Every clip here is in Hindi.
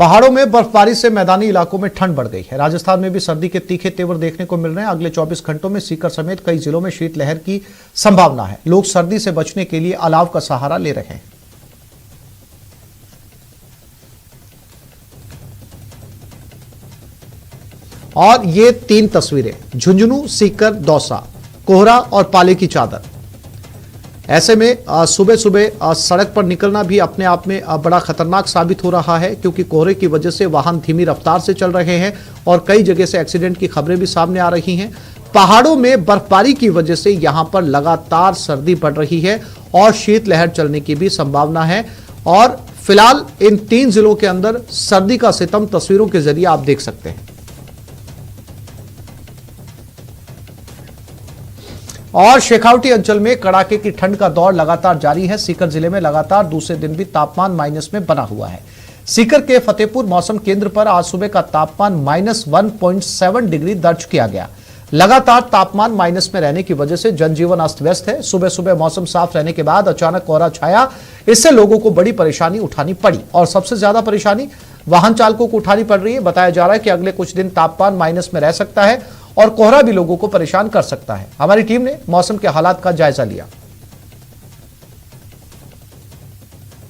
पहाड़ों में बर्फबारी से मैदानी इलाकों में ठंड बढ़ गई है। राजस्थान में भी सर्दी के तीखे तेवर देखने को मिल रहे हैं। अगले 24 घंटों में सीकर समेत कई जिलों में शीतलहर की संभावना है। लोग सर्दी से बचने के लिए अलाव का सहारा ले रहे हैं। और ये 3 तस्वीरें झुंझुनू, सीकर, दौसा, कोहरा और पाले की चादर। ऐसे में सुबह सुबह सड़क पर निकलना भी अपने आप में बड़ा खतरनाक साबित हो रहा है, क्योंकि कोहरे की वजह से वाहन धीमी रफ्तार से चल रहे हैं और कई जगह से एक्सीडेंट की खबरें भी सामने आ रही हैं। पहाड़ों में बर्फबारी की वजह से यहां पर लगातार सर्दी बढ़ रही है और शीतलहर चलने की भी संभावना है। और फिलहाल इन 3 जिलों के अंदर सर्दी का सितम तस्वीरों के जरिए आप देख सकते हैं। और शेखावटी अंचल में कड़ाके की ठंड का दौर लगातार जारी है। सीकर जिले में लगातार दूसरे दिन भी तापमान माइनस में बना हुआ है। सीकर के फतेहपुर मौसम केंद्र पर आज सुबह का तापमान -1.7 डिग्री दर्ज किया गया। लगातार तापमान माइनस में रहने की वजह से जनजीवन अस्त व्यस्त है। सुबह सुबह मौसम साफ रहने के बाद अचानक कोहरा छाया, इससे लोगों को बड़ी परेशानी उठानी पड़ी और सबसे ज्यादा परेशानी वाहन चालकों को उठानी पड़ रही है। बताया जा रहा है कि अगले कुछ दिन तापमान माइनस में रह सकता है और कोहरा भी लोगों को परेशान कर सकता है। हमारी टीम ने मौसम के हालात का जायजा लिया।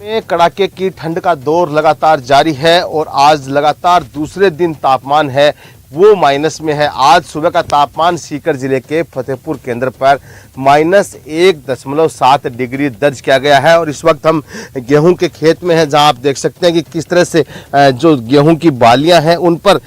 में कड़ाके की ठंड का दौर लगातार जारी है और आज लगातार दूसरे दिन तापमान है वो माइनस में है। आज सुबह का तापमान सीकर जिले के फतेहपुर केंद्र पर -1.7 डिग्री दर्ज किया गया है। और इस वक्त हम गेहूं के खेत में हैं, जहां आप देख सकते हैं कि किस तरह से जो गेहूं की बालियां हैं उन पर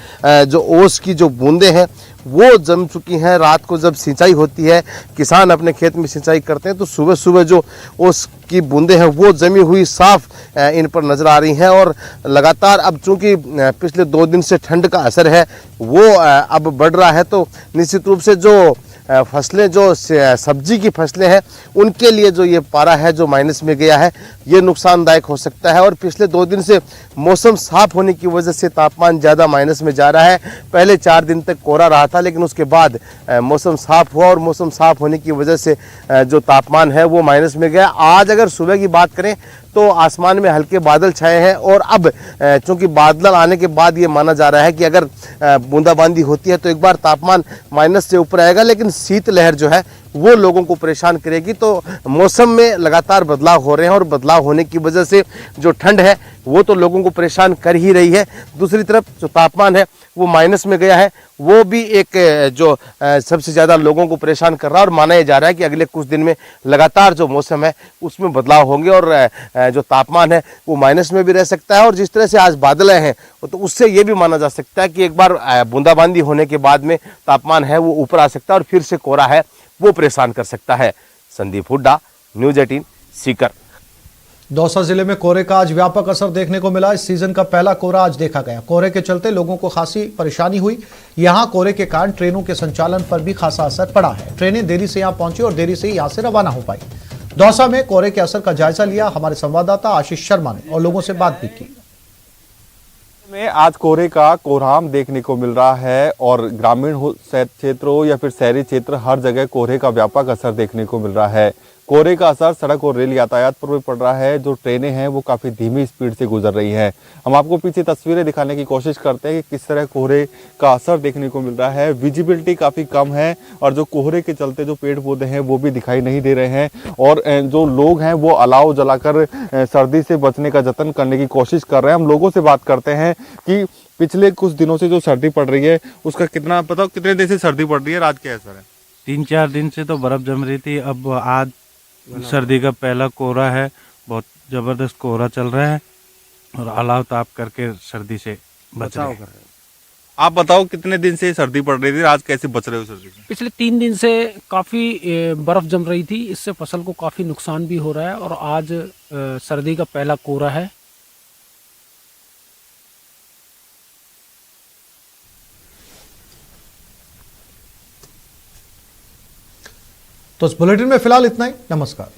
जो ओस की जो बूंदें हैं वो जम चुकी हैं। रात को जब सिंचाई होती है, किसान अपने खेत में सिंचाई करते हैं, तो सुबह सुबह जो ओस की बूंदें हैं वो जमी हुई साफ इन पर नजर आ रही हैं। और लगातार अब चूंकि पिछले 2 दिन से ठंड का असर है वो अब बढ़ रहा है, तो निश्चित रूप से जो फसलें, जो सब्जी की फसलें हैं, उनके लिए जो ये पारा है जो माइनस में गया है, ये नुकसानदायक हो सकता है। और पिछले 2 दिन से मौसम साफ होने की वजह से तापमान ज़्यादा माइनस में जा रहा है। पहले 4 दिन तक कोहरा रहा था, लेकिन उसके बाद मौसम साफ हुआ और मौसम साफ होने की वजह से जो तापमान है वो माइनस में गया। आज अगर सुबह की बात करें तो आसमान में हल्के बादल छाए हैं और अब चूंकि बादल आने के बाद ये माना जा रहा है कि अगर बूंदाबांदी होती है तो एक बार तापमान माइनस से ऊपर आएगा, लेकिन शीतलहर जो है वो लोगों को परेशान करेगी। तो मौसम में लगातार बदलाव हो रहे हैं और बदलाव होने की वजह से जो ठंड है वो तो लोगों को परेशान कर ही रही है। दूसरी तरफ जो तापमान है वो माइनस में गया है, वो भी एक जो सबसे ज़्यादा लोगों को परेशान कर रहा है। और माना जा रहा है कि अगले कुछ दिन में लगातार जो मौसम है उसमें बदलाव होंगे और जो तापमान है वो माइनस में भी रह सकता है। और जिस तरह से आज बादल आए हैं तो उससे ये भी माना जा सकता है कि एक बार बूंदाबांदी होने के बाद में तापमान है वो ऊपर आ सकता है और फिर से कोहरा है वो परेशान कर सकता है। संदीप हुड्डा, न्यूज़ 18, सीकर। दौसा जिले में कोहरे का आज व्यापक असर देखने को मिला। इस सीजन का पहला कोहरा आज देखा गया। कोहरे के चलते लोगों को खासी परेशानी हुई। यहां कोहरे के कारण ट्रेनों के संचालन पर भी खासा असर पड़ा है। ट्रेनें देरी से यहां पहुंची और देरी से यहां से रवाना हो पाई। दौसा में कोहरे के असर का जायजा लिया हमारे संवाददाता आशीष शर्मा ने और लोगों से बात भी की। में आज कोहरे का कोहराम देखने को मिल रहा है और ग्रामीण क्षेत्र हो या फिर शहरी क्षेत्र, हर जगह कोहरे का व्यापक असर देखने को मिल रहा है। कोहरे का असर सड़क और रेल यातायात पर भी पड़ रहा है। जो ट्रेनें हैं वो काफ़ी धीमी स्पीड से गुजर रही हैं। हम आपको पीछे तस्वीरें दिखाने की कोशिश करते हैं कि किस तरह कोहरे का असर देखने को मिल रहा है। विजिबिलिटी काफ़ी कम है और जो कोहरे के चलते जो पेड़ पौधे हैं वो भी दिखाई नहीं दे रहे हैं और जो लोग हैं वो अलाव जलाकर सर्दी से बचने का जतन करने की कोशिश कर रहे हैं। हम लोगों से बात करते हैं कि पिछले कुछ दिनों से जो सर्दी पड़ रही है उसका कितना पता, कितने दिन से सर्दी पड़ रही है, आज क्या असर है? 3-4 दिन से तो बर्फ जम रही थी। अब आज सर्दी का पहला कोहरा है, बहुत जबरदस्त कोहरा चल रहा है और अलाव ताप करके सर्दी से बच रहे हैं। आप बताओ कितने दिन से सर्दी पड़ रही थी, आज कैसे बच रहे हो सर्दी से? पिछले 3 दिन से काफ़ी बर्फ़ जम रही थी, इससे फसल को काफ़ी नुकसान भी हो रहा है और आज सर्दी का पहला कोहरा है। तो इस बुलेटिन में फिलहाल इतना ही। नमस्कार।